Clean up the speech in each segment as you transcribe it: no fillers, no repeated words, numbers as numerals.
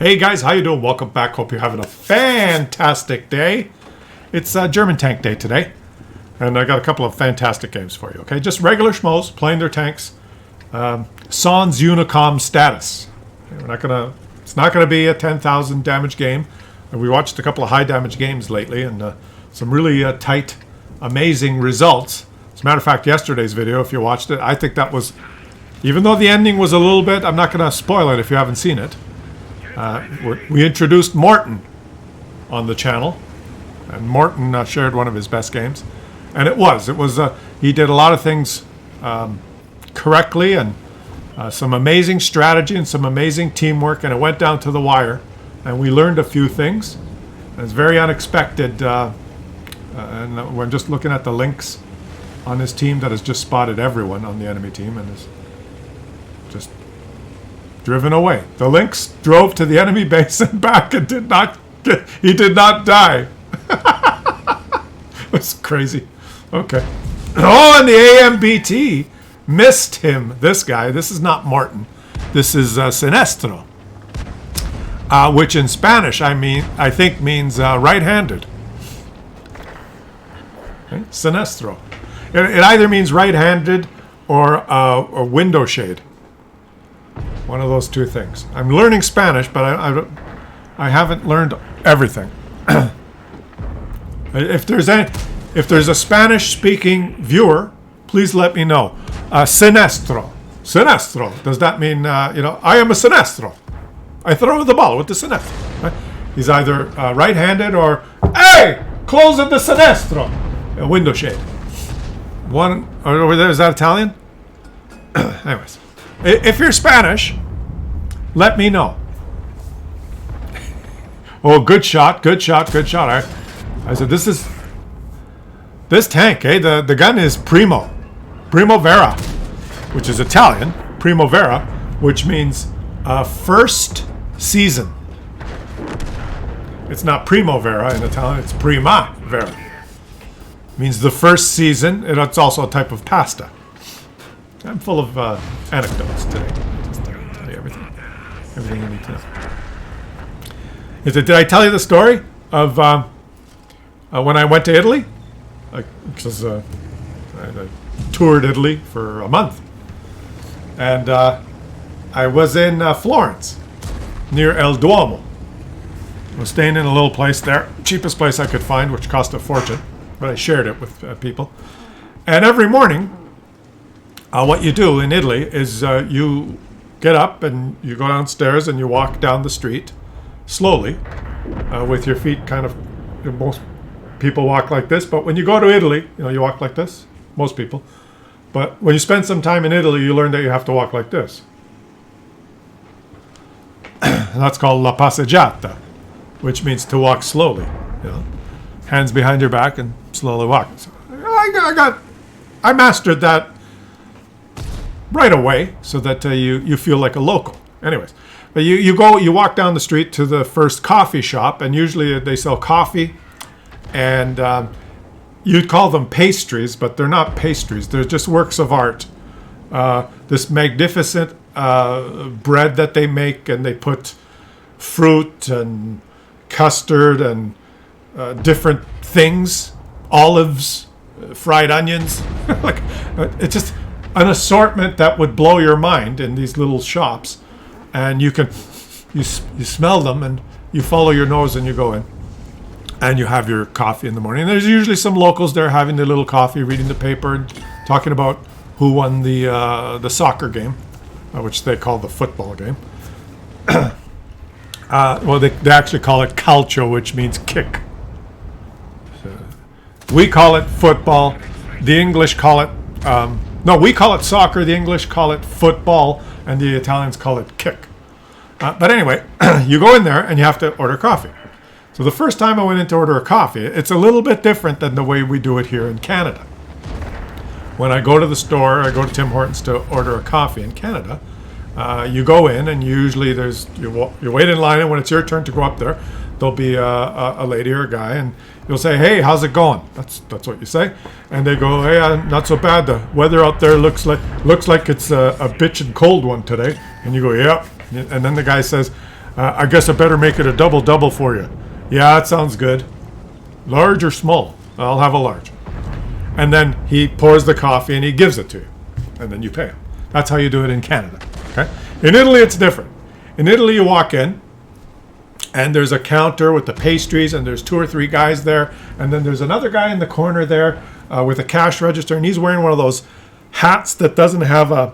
Hey guys, how you doing? Welcome back. Hope you're having a fantastic day. It's German Tank Day today, and I got a couple of fantastic games for you. Okay, just regular schmoes playing their tanks. Sans Unicom status. It's not gonna be a 10,000 damage game. And we watched a couple of high damage games lately, and some really tight, amazing results. As a matter of fact, yesterday's video, if you watched it, I think that was, even though the ending was a little bit, I'm not gonna spoil it if you haven't seen it. We introduced Morton on the channel, and Morton shared one of his best games, and it was he did a lot of things correctly, and some amazing strategy and some amazing teamwork, and it went down to the wire, and we learned a few things. And it's very unexpected, and we're just looking at the links on his team that has just spotted everyone on the enemy team and is just driven away. The Lynx drove to the enemy base and back and he did not die. That's crazy. Okay. Oh, and the AMBT missed him. This guy. This is not Martin. This is Sinestro, which in Spanish I think means right-handed. Okay? Sinestro. It either means right-handed or a window shade. One of those two things. I'm learning Spanish, but I haven't learned everything. If there's a Spanish-speaking viewer, please let me know. Sinestro. Sinestro. Does that mean I am a Sinestro? I throw the ball with the Sinestro. Right? He's either right-handed or hey, close at the Sinestro. A window shade. One over there, is that Italian? Anyways. If you're Spanish, let me know. Oh, good shot. I said, this tank, the gun is Primavera, which is Italian, Primavera, which means first season. It's not Primavera in Italian, it's Primavera. It means the first season, and it's also a type of pasta. I'm full of anecdotes today. Just tell you everything you need to know. Did I tell you the story of when I went to Italy? Because I toured Italy for a month, and I was in Florence, near El Duomo. I was staying in a little place there, cheapest place I could find, which cost a fortune, but I shared it with people. And every morning, what you do in Italy is you get up and you go downstairs and you walk down the street slowly with your feet kind of, most people walk like this, but when you go to Italy, you walk like this, most people. But when you spend some time in Italy, you learn that you have to walk like this. And that's called la passeggiata, which means to walk slowly. Hands behind your back and slowly walk. So I mastered that right away, so that you feel like a local. Anyways, but you walk down the street to the first coffee shop, and usually they sell coffee, and you'd call them pastries, but they're not pastries. They're just works of art. This magnificent bread that they make, and they put fruit and custard and different things, olives, fried onions. Like it's just an assortment that would blow your mind in these little shops, and you smell them and you follow your nose and you go in and you have your coffee in the morning. And there's usually some locals there having their little coffee, reading the paper and talking about who won the soccer game, which they call the football game. Well, they actually call it calcio, which means kick. We call it football. The English call it no, we call it soccer, the English call it football, and the Italians call it kick. But anyway, you go in there and you have to order coffee. So the first time I went in to order a coffee, it's a little bit different than the way we do it here in Canada. When I go to the store, I go to Tim Hortons to order a coffee in Canada, you go in and usually you wait in line, and when it's your turn to go up there, there'll be a lady or a guy, and you'll say, "Hey, how's it going?" That's what you say, and they go, "Hey, not so bad. The weather out there looks like it's a bitchin' cold one today." And you go, "Yeah." And then the guy says, I guess I better make it a double for you. Yeah, that sounds good. Large or small? I'll have a large. And then he pours the coffee and he gives it to you. And then you pay him. That's how you do it in Canada. Okay? In Italy, it's different. In Italy, you walk in, and there's a counter with the pastries, and there's 2 or 3 guys there. And then there's another guy in the corner there with a cash register, and he's wearing one of those hats that doesn't have a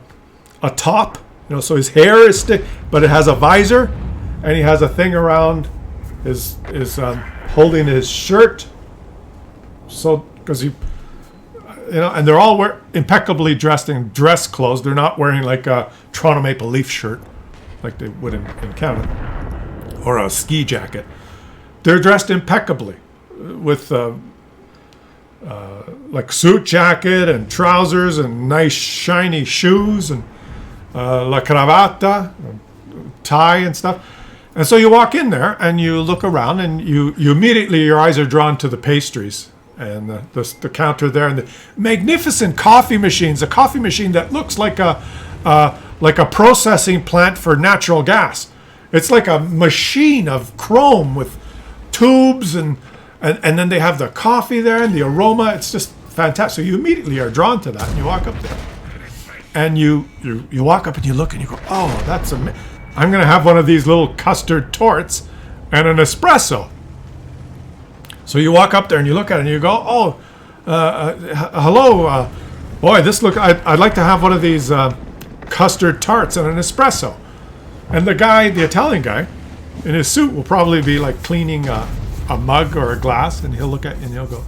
top. You know, so his hair is stick, but it has a visor, and he has a thing around his holding his shirt. So, because he, you know, and they're all impeccably dressed in dress clothes. They're not wearing like a Toronto Maple Leaf shirt like they would in Canada, or a ski jacket. They're dressed impeccably with like suit jacket and trousers and nice shiny shoes and la cravata, tie and stuff. And so you walk in there and you look around and you immediately, your eyes are drawn to the pastries and the counter there and the magnificent coffee machines. A coffee machine that looks like a processing plant for natural gas. It's like a machine of chrome with tubes and then they have the coffee there and the aroma. It's just fantastic. So you immediately are drawn to that and you walk up there. And you walk up and you look and you go, oh, that's amazing. I'm going to have one of these little custard torts and an espresso. So you walk up there and you look at it and you go, oh, hello, boy, this look. I'd like to have one of these custard tarts and an espresso. And the guy, the Italian guy, in his suit will probably be like cleaning a mug or a glass, and he'll look at you and he'll go.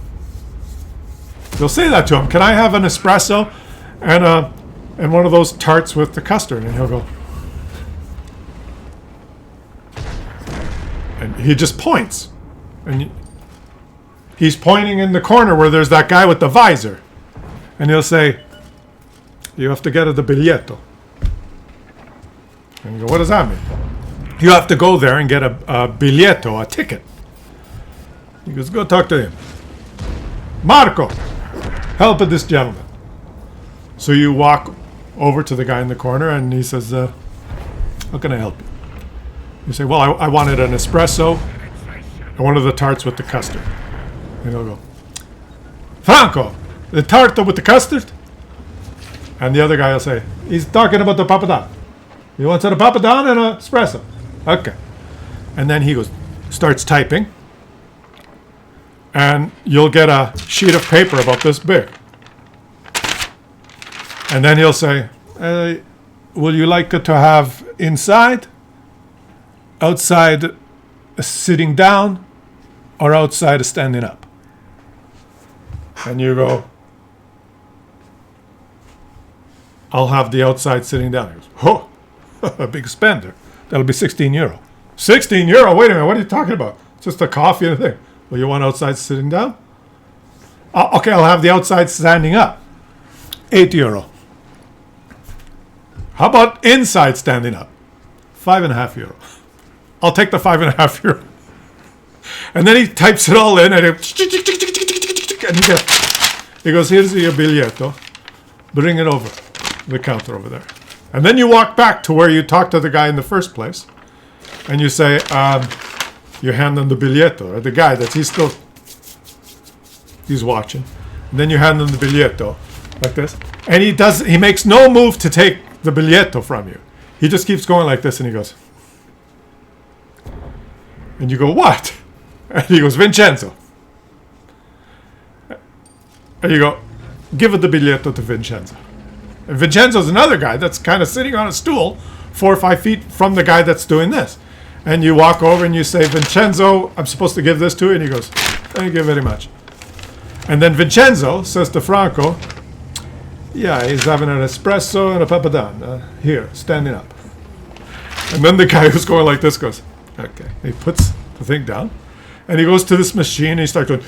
You'll say that to him. Can I have an espresso and one of those tarts with the custard? And he'll go. And he just points. And he's pointing in the corner where there's that guy with the visor. And he'll say, you have to get the biglietto. And you go, what does that mean? You have to go there and get a biglietto, a ticket. He goes, go talk to him. Marco, help this gentleman. So you walk over to the guy in the corner and he says, how can I help you? You say, well, I wanted an espresso and one of the tarts with the custard. And he'll go, Franco, the tart with the custard? And the other guy will say, he's talking about the papadon. He wants a papadon and an espresso. Okay. And then he starts typing. And you'll get a sheet of paper about this big. And then he'll say, will you like it to have inside, outside sitting down, or outside standing up? And you go, I'll have the outside sitting down. He goes, oh, a big spender. That'll be €16. €16? Wait a minute, what are you talking about? It's just a coffee and a thing. Well, you want outside sitting down? Okay, I'll have the outside standing up. €8. How about inside standing up? €5.50. I'll take the €5.50. And then he types it all in and he goes, here's your biglietto. Bring it over. The counter over there. And then you walk back to where you talked to the guy in the first place. And you say, you hand him the biglietto, or the guy that he's watching. And then you hand him the biglietto, like this. And he makes no move to take the biglietto from you. He just keeps going like this and he goes. And you go, what? And he goes, Vincenzo. And you go, give it the biglietto to Vincenzo. And Vincenzo's another guy that's kind of sitting on a stool 4 or 5 feet from the guy that's doing this. And you walk over and you say, Vincenzo, I'm supposed to give this to you. And he goes, thank you very much. And then Vincenzo says to Franco, yeah, he's having an espresso and a papadon. Here, standing up. And then the guy who's going like this goes, okay. He puts the thing down. And he goes to this machine and he starts going,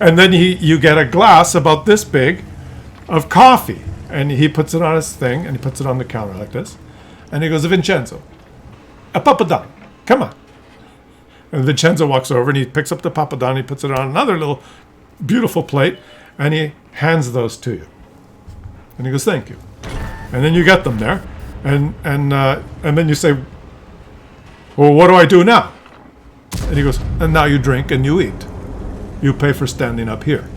and then you get a glass about this big of coffee. And he puts it on his thing, and he puts it on the counter like this. And he goes, Vincenzo, a papadon, come on. And Vincenzo walks over, and he picks up the papadon, he puts it on another little beautiful plate, and he hands those to you. And he goes, thank you. And then you get them there, and then you say, well, what do I do now? And he goes, and now you drink and you eat. You pay for standing up here.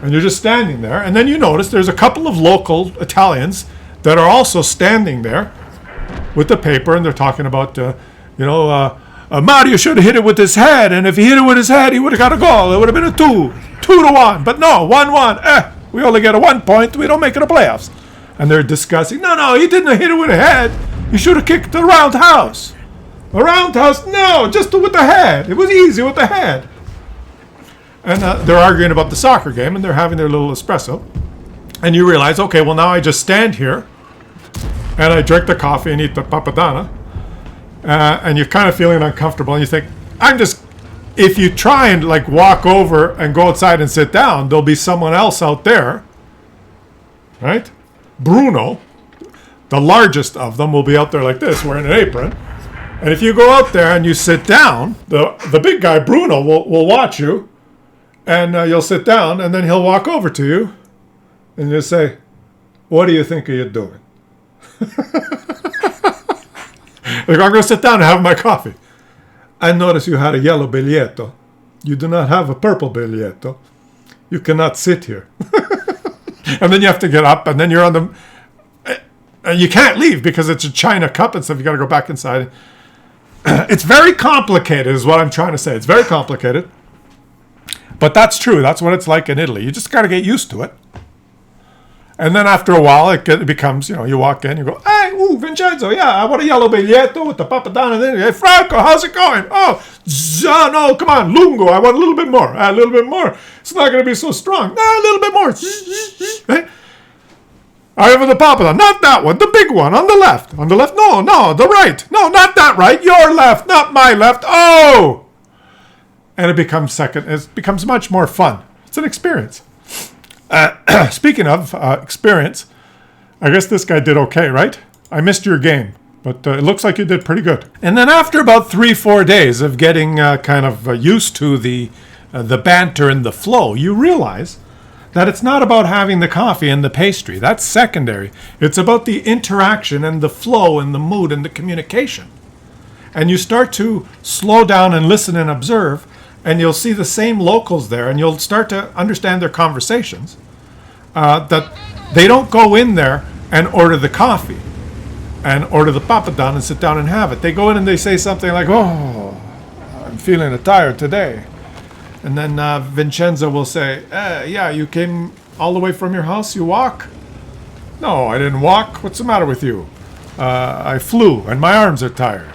And you're just standing there, and then you notice there's a couple of local Italians that are also standing there with the paper, and they're talking about, Mario should have hit it with his head, and if he hit it with his head, he would have got a goal. It would have been a 2-1. But no, 1-1. We only get a 1 point. We don't make it a playoffs. And they're discussing, no, he didn't hit it with a head. He should have kicked the roundhouse. A roundhouse? No, just with the head. It was easy with the head. And they're arguing about the soccer game, and they're having their little espresso. And you realize, okay, well, now I just stand here, and I drink the coffee and eat the papadana, and you're kind of feeling uncomfortable, and you think, if you try and like walk over and go outside and sit down, there'll be someone else out there, right? Bruno, the largest of them, will be out there like this, wearing an apron. And if you go out there and you sit down, the big guy, Bruno, will watch you, and you'll sit down, and then he'll walk over to you, and you'll say, what do you think you're doing? Like, I'm going to sit down and have my coffee. I noticed you had a yellow biglietto. You do not have a purple biglietto. You cannot sit here. And then you have to get up, and then you're on the... And you can't leave because it's a china cup and stuff. You got to go back inside. It's very complicated is what I'm trying to say. It's very complicated. But that's true. That's what it's like in Italy. You just got to get used to it. And then after a while, it becomes, you walk in, you go, hey, Vincenzo, yeah, I want a yellow biglietto with the papadana. And then, hey, Franco, how's it going? Oh, no, come on, lungo, I want a little bit more. A little bit more. It's not going to be so strong. A little bit more. I have the papadana. Not that one, the big one, on the left. On the left? No, the right. No, not that right. Your left, not my left. Oh! And it becomes much more fun. It's an experience. Speaking of experience, I guess this guy did okay, right? I missed your game, but it looks like you did pretty good. And then after about 3-4 days of getting used to the banter and the flow, you realize that it's not about having the coffee and the pastry. That's secondary. It's about the interaction and the flow and the mood and the communication. And you start to slow down and listen and observe, and you'll see the same locals there, and you'll start to understand their conversations, that they don't go in there and order the coffee and order the papadana and sit down and have it. They go in and they say something like, oh, I'm feeling tired today. And then Vincenzo will say, yeah, you came all the way from your house? You walk? No, I didn't walk. What's the matter with you? I flew, and my arms are tired.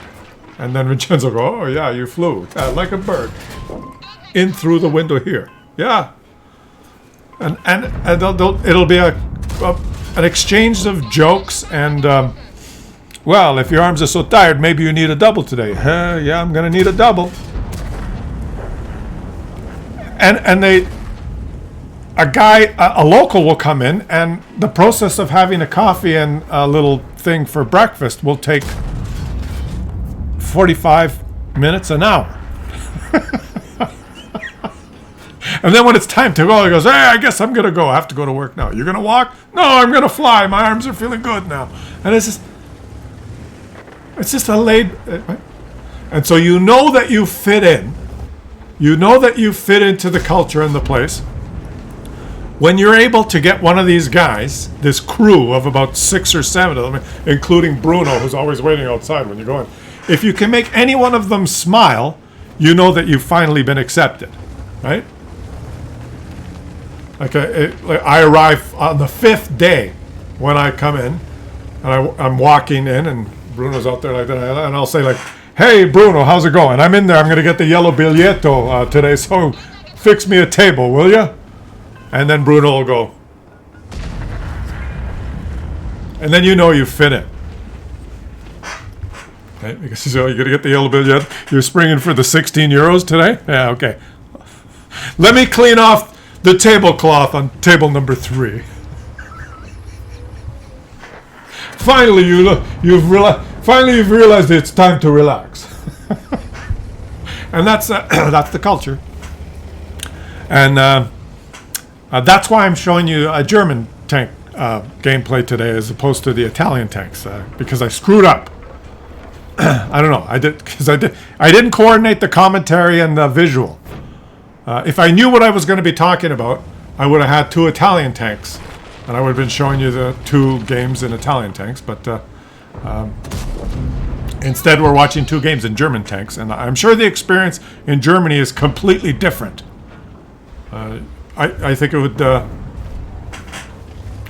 And then Vincenzo will go, oh, yeah, you flew like a bird in through the window here. Yeah. And it'll be an exchange of jokes and, well, if your arms are so tired, maybe you need a double today. Yeah, I'm going to need a double. And a local will come in, and the process of having a coffee and a little thing for breakfast will take 45 minutes, an hour. And then when it's time to go, he goes, hey, I guess I'm going to go. I have to go to work now. You're going to walk? No, I'm going to fly. My arms are feeling good now. And it's just a laid... And so you know that you fit in. You know that you fit into the culture and the place. When you're able to get one of these guys, this crew of about 6 or 7 of them, including Bruno, who's always waiting outside when you go in, if you can make any one of them smile, you know that you've finally been accepted, right? I arrive on the 5th day when I come in, and I'm walking in, and Bruno's out there like that, and I'll say like, hey, Bruno, how's it going? I'm in there. I'm going to get the yellow biglietto today, so fix me a table, will you? And then Bruno will go. And then you know you fit in. Okay? Because he's you're going to get the yellow biglietto. You're springing for the 16 euros today? Yeah, okay. Let me clean off the tablecloth on table number 3. Finally, you've realized it's time to relax. And that's the culture. And that's why I'm showing you a German tank gameplay today as opposed to the Italian tanks because I screwed up. I don't know. I didn't coordinate the commentary and the visual. If I knew what I was going to be talking about, I would have had 2 Italian tanks, and I would have been showing you the 2 games in Italian tanks. But instead, we're watching 2 games in German tanks, and I'm sure the experience in Germany is completely different. I think it would.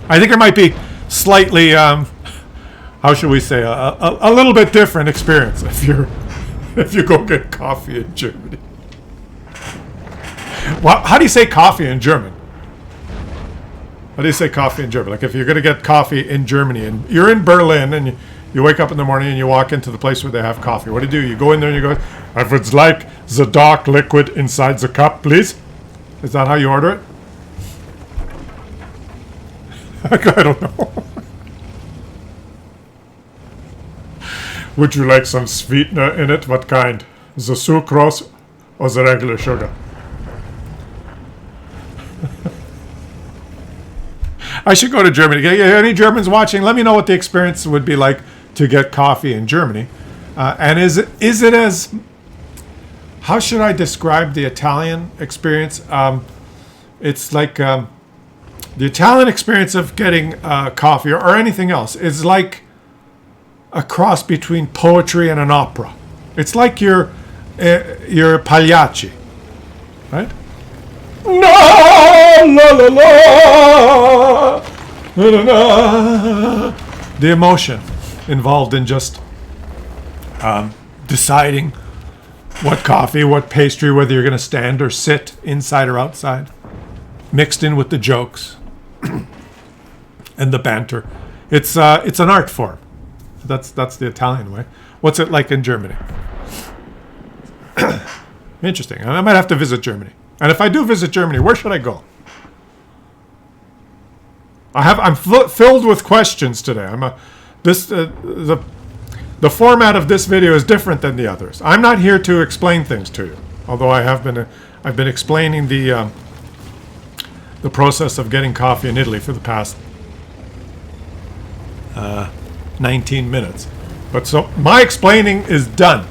I think it might be slightly. How should we say, a little bit different experience if you go get coffee in Germany. Well, how do you say coffee in German? How do you say coffee in German? Like if you're going to get coffee in Germany and you're in Berlin and you wake up in the morning and you walk into the place where they have coffee. What do? You go in there and you go, "I would like the dark liquid inside the cup, please." Is that how you order it? I don't know. Would you like some sweetener in it? What kind? The sucrose or the regular sugar? I should go to Germany. Any Germans watching? Let me know what the experience would be like to get coffee in Germany. And is it as... How should I describe the Italian experience? It's like the Italian experience of getting coffee or anything else is like a cross between poetry and an opera. It's like you're Pagliacci, right? La la la la, la, la, la. The emotion involved in just deciding what coffee, what pastry, whether you're going to stand or sit inside or outside, mixed in with the jokes and the banter. It's an art form. That's the Italian way. What's it like in Germany? Interesting. I might have to visit Germany. And if I do visit Germany, where should I go? I'm filled with questions today. The format of this video is different than the others. I'm not here to explain things to you, although I've been explaining the process of getting coffee in Italy for the past 19 minutes. But so my explaining is done.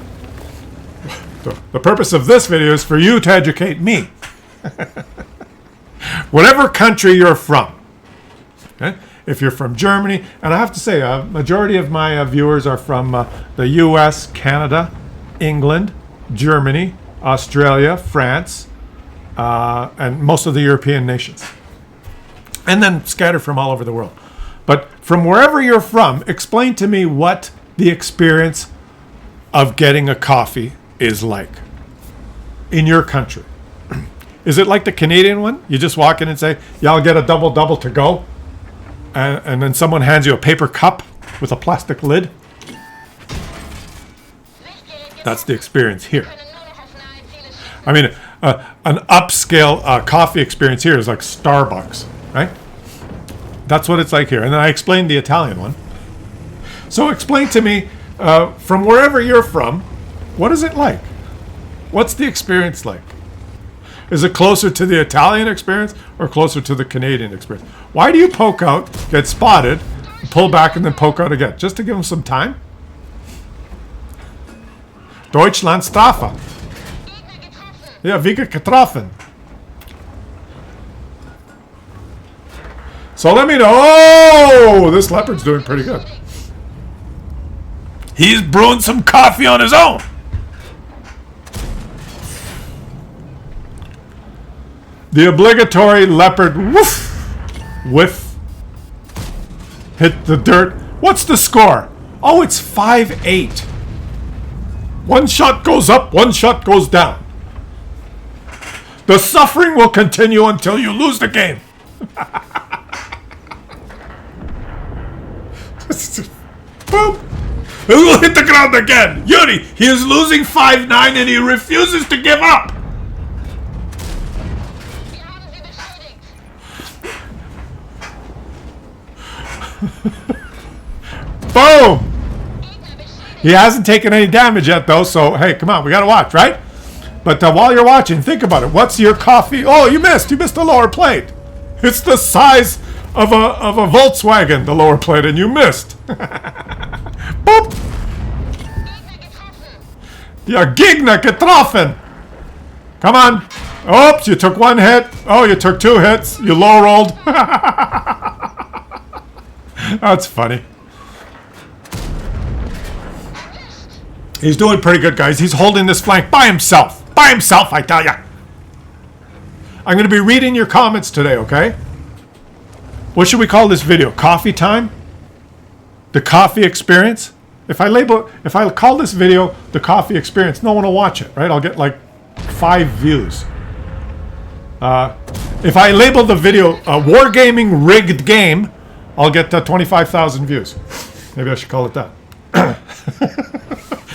The purpose of this video is for you to educate me. Whatever country you're from. Okay? If you're from Germany, and I have to say, a majority of my viewers are from the US, Canada, England, Germany, Australia, France, and most of the European nations. And then scattered from all over the world. But from wherever you're from, explain to me what the experience of getting a coffee is like in your country. Is it like the Canadian one? You just walk in and say, "Yeah, I'll get a double to go," and then someone hands you a paper cup with a plastic lid? That's the experience here. I mean, an upscale coffee experience here is like Starbucks, right? That's what it's like here. And then I explained the Italian one. So explain to me, from wherever you're from, what is it like? What's the experience like? Is it closer to the Italian experience or closer to the Canadian experience? Why do you poke out, get spotted, pull back, and then poke out again? Just to give them some time? Deutschland Strafe. Yeah, wie getroffen. So let me know. Oh, this leopard's doing pretty good. He's brewing some coffee on his own. The obligatory leopard woof, whiff, hit the dirt. What's the score? Oh, it's 5-8. One shot goes up, one shot goes down. The suffering will continue until you lose the game. Boom. He will hit the ground again. Yuri, he is losing 5-9 and he refuses to give up. Boom! He hasn't taken any damage yet, though, so hey, come on, we gotta watch, right? But while you're watching, think about it. What's your coffee? Oh, you missed the lower plate. It's the size of a Volkswagen, the lower plate, and you missed. Boop. Ja, Gegner getroffen. Come on. Oops, you took one hit. Oh, you took two hits. You low rolled. That's funny. He's doing pretty good, guys. He's holding this flank by himself. By himself, I tell ya. I'm going to be reading your comments today, okay? What should we call this video? Coffee time? The coffee experience? If I call this video the coffee experience, no one will watch it, right? I'll get like 5 views. If I label the video a wargaming rigged game, I'll get 25,000 views. Maybe I should call it that.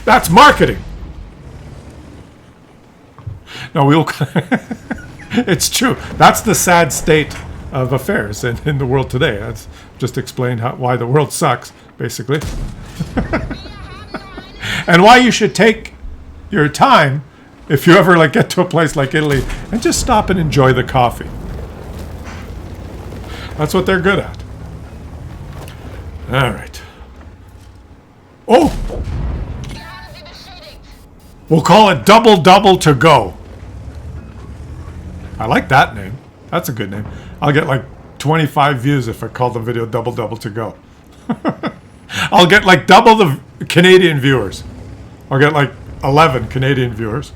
That's marketing. No, we'll. It's true. That's the sad state of affairs in the world today. That's just explained why the world sucks, basically. And why you should take your time if you ever get to a place like Italy and just stop and enjoy the coffee. That's what they're good at. All right. Oh! We'll call it Double to Go. I like that name. That's a good name. I'll get like 25 views if I call the video Double to Go. I'll get like double the Canadian viewers. I'll get like 11 Canadian viewers.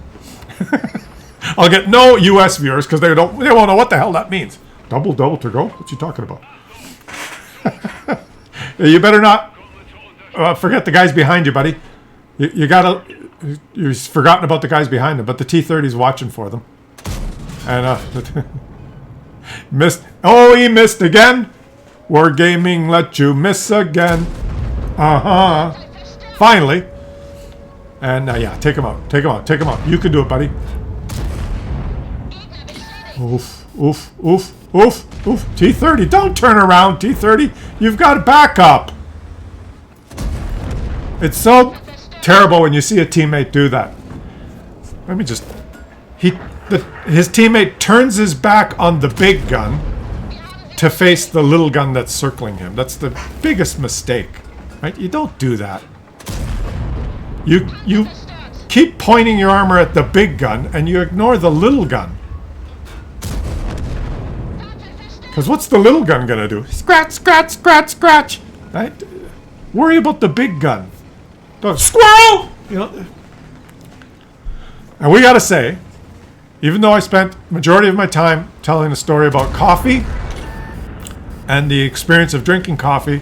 I'll get no US viewers because they won't know what the hell that means. Double to Go? What you talking about? You better not forget the guys behind you, buddy. You've forgotten about the guys behind them, but the T-30's watching for them. And missed. Oh, he missed again. Wargaming let you miss again. Finally. And yeah, take him out. Take him out. You can do it, buddy. Oof. T-30, don't turn around, T-30. You've got to back up. It's so terrible when you see a teammate do that. Let me just... His teammate turns his back on the big gun to face the little gun that's circling him. That's the biggest mistake, right? You don't do that. You keep pointing your armor at the big gun and you ignore the little gun. Because what's the little gun gonna do? Scratch! Right? Worry about the big gun. Don't squirrel! You know. And we gotta say, even though I spent majority of my time telling a story about coffee and the experience of drinking coffee,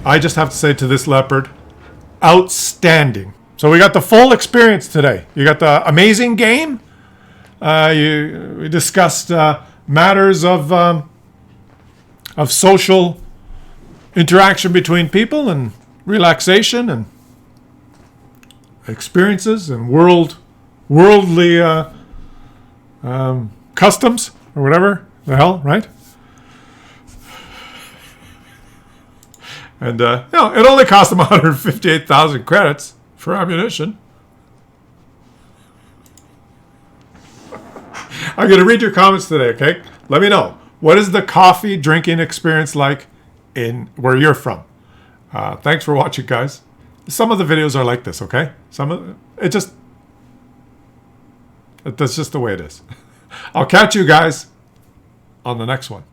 I just have to say to this leopard, outstanding. So we got the full experience today. You got the amazing game. We discussed matters of social interaction between people and relaxation and experiences and worldly customs or whatever the hell, right? And it only cost them 158,000 credits for ammunition. I'm going to read your comments today, okay? Let me know. What is the coffee drinking experience like in where you're from? Thanks for watching, guys. Some of the videos are like this, okay? That's just the way it is. I'll catch you guys on the next one.